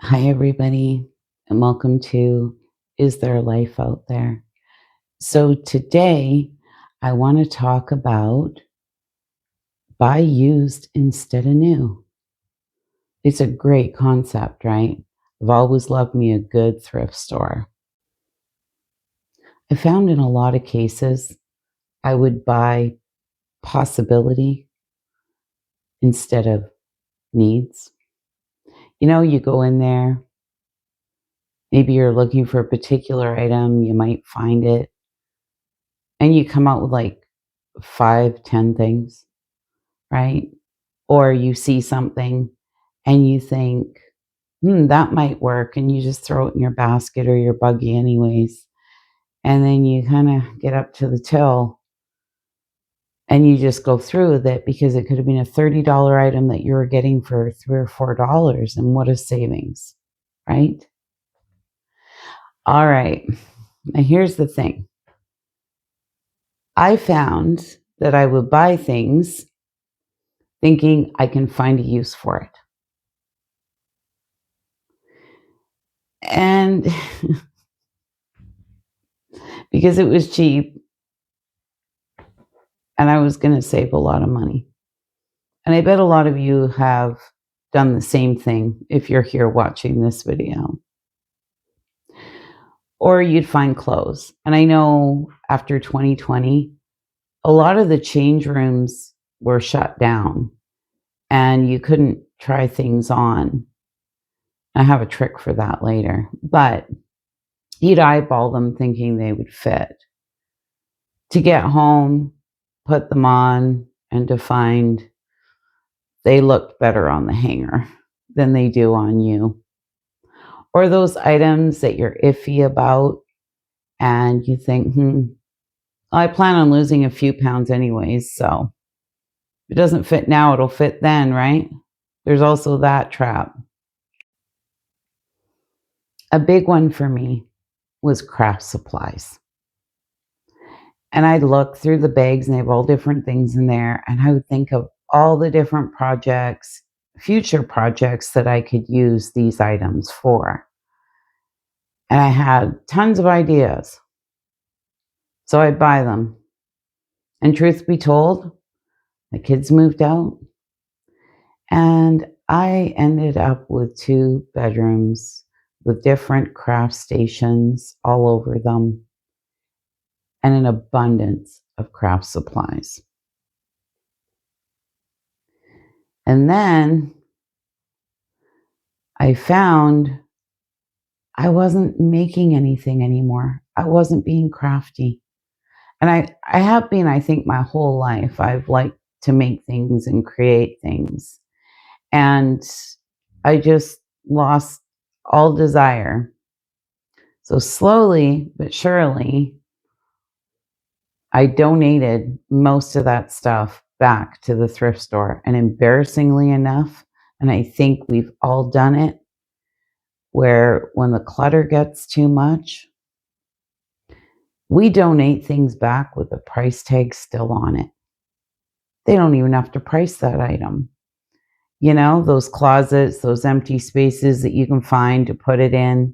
Hi, everybody, and welcome to Is There Life Out There? So, today I want to talk about buy used instead of new. It's a great concept, right? I've always loved me a good thrift store. I found in a lot of cases I would buy possibility instead of needs. You go in there, maybe you're looking for a particular item, you might find it, and you come out with like 5, 10 things, right? Or you see something and you think, that might work. And you just throw it in your basket or your buggy, anyways. And then you kind of get up to the till and you just go through with it because it could have been a $30 item that you were getting for $3 or $4. And what a savings, right? All right. Now, here's the thing. I found that I would buy things thinking I can find a use for it. And because it was cheap and I was going to save a lot of money. And I bet a lot of you have done the same thing if you're here watching this video. Or you'd find clothes. And I know after 2020, a lot of the change rooms were shut down and you couldn't try things on. I have a trick for that later. But you'd eyeball them thinking they would fit. To get home, put them on, and to find they looked better on the hanger than they do on you. Or those items that you're iffy about and you think, I plan on losing a few pounds anyways, so if it doesn't fit now, it'll fit then, right? There's also that trap. A big one for me was craft supplies. And I'd look through the bags and they have all different things in there. And I would think of all the different projects, future projects that I could use these items for. And I had tons of ideas. So I'd buy them. And truth be told, the kids moved out. And I ended up with 2 bedrooms with different craft stations all over them and an abundance of craft supplies. And then I found I wasn't making anything anymore. I wasn't being crafty. And I have been, I think, my whole life. I've liked to make things and create things. And I just lost all desire. So slowly but surely, I donated most of that stuff back to the thrift store. And embarrassingly enough, and I think we've all done it, where when the clutter gets too much, we donate things back with the price tag still on it. They don't even have to price that item. Those closets, those empty spaces that you can find to put it in,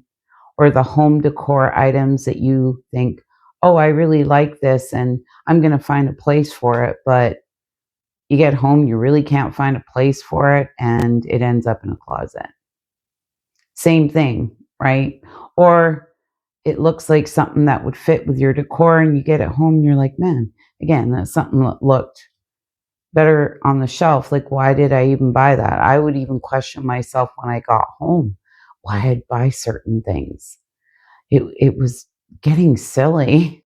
or the home decor items that you think, oh, I really like this and I'm going to find a place for it. But you get home, you really can't find a place for it and it ends up in a closet. Same thing, right? Or it looks like something that would fit with your decor and you get it home and you're like, man, again, that's something that looked better on the shelf. Like, why did I even buy that? I would even question myself when I got home why I'd buy certain things. It was getting silly.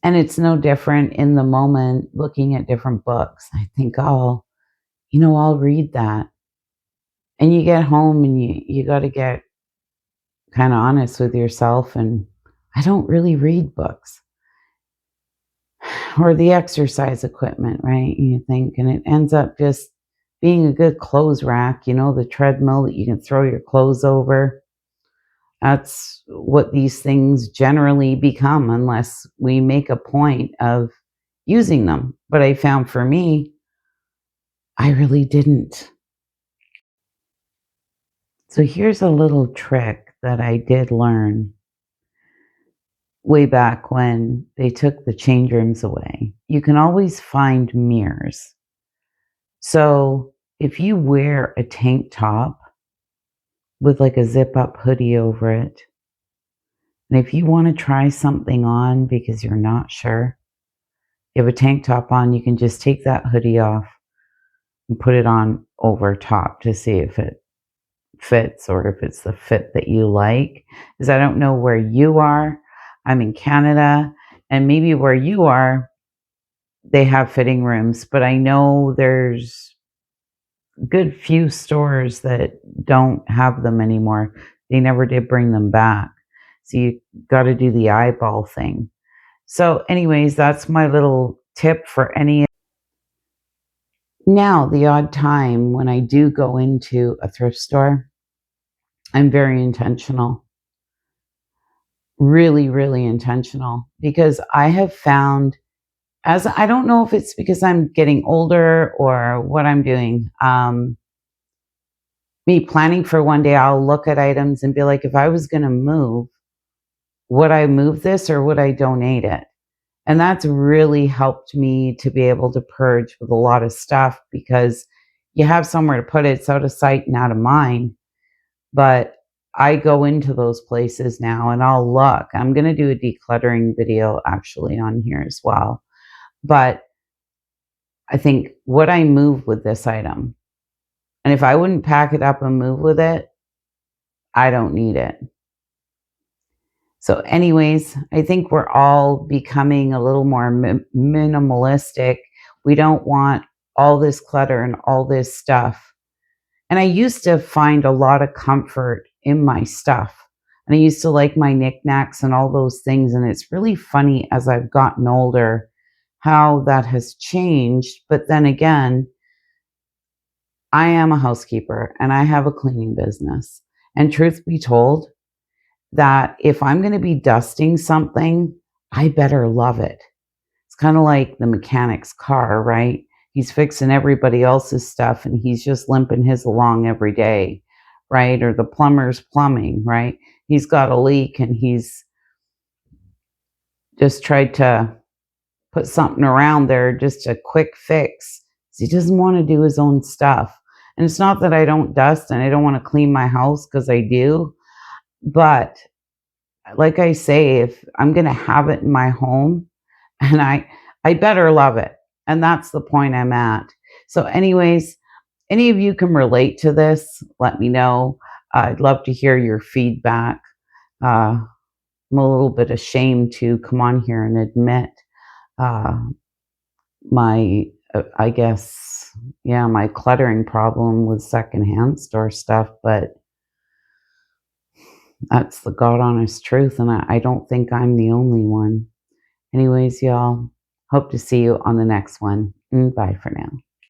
And it's no different in the moment looking at different books. I think, I'll read that. And you get home and you got to get kind of honest with yourself. And I don't really read books or the exercise equipment, right? And you think, and it ends up just being a good clothes rack, the treadmill that you can throw your clothes over. That's what these things generally become unless we make a point of using them. But I found for me, I really didn't. So here's a little trick that I did learn way back when they took the change rooms away. You can always find mirrors. So if you wear a tank top with like a zip up hoodie over it, and if you want to try something on because you're not sure, you have a tank top on, you can just take that hoodie off and put it on over top to see if it fits or if it's the fit that you like. Because I don't know where you are. I'm in Canada, and maybe where you are, they have fitting rooms, but I know there's a good few stores that don't have them anymore. They never did bring them back. So you got to do the eyeball thing. So, anyways, that's my little tip for any. Now, the odd time when I do go into a thrift store, I'm very intentional. Really, really intentional because I have found, as I don't know if it's because I'm getting older or what I'm doing, me planning for one day, I'll look at items and be like, if I was going to move, would I move this or would I donate it? And that's really helped me to be able to purge with a lot of stuff because you have somewhere to put it. It's out of sight and out of mind. But I go into those places now and I'll look. I'm going to do a decluttering video actually on here as well. But I think, would I move with this item? And if I wouldn't pack it up and move with it, I don't need it. So, anyways, I think we're all becoming a little more minimalistic. We don't want all this clutter and all this stuff. And I used to find a lot of comfort in my stuff. And I used to like my knickknacks and all those things. And it's really funny as I've gotten older how that has changed. But then again, I am a housekeeper and I have a cleaning business. And truth be told, that if I'm going to be dusting something, I better love it. It's kind of like the mechanic's car, right? He's fixing everybody else's stuff and he's just limping his along every day, right? Or the plumber's plumbing, right? He's got a leak and he's just tried to put something around there, just a quick fix. He doesn't want to do his own stuff. And it's not that I don't dust and I don't want to clean my house, because I do. But like I say, if I'm going to have it in my home, and I better love it. And that's the point I'm at. So anyways, any of you can relate to this, let me know. I'd love to hear your feedback. I'm a little bit ashamed to come on here and admit my, I guess, yeah, my cluttering problem with secondhand store stuff, but that's the God honest truth, and I don't think I'm the only one. Anyways, y'all, hope to see you on the next one. Bye for now.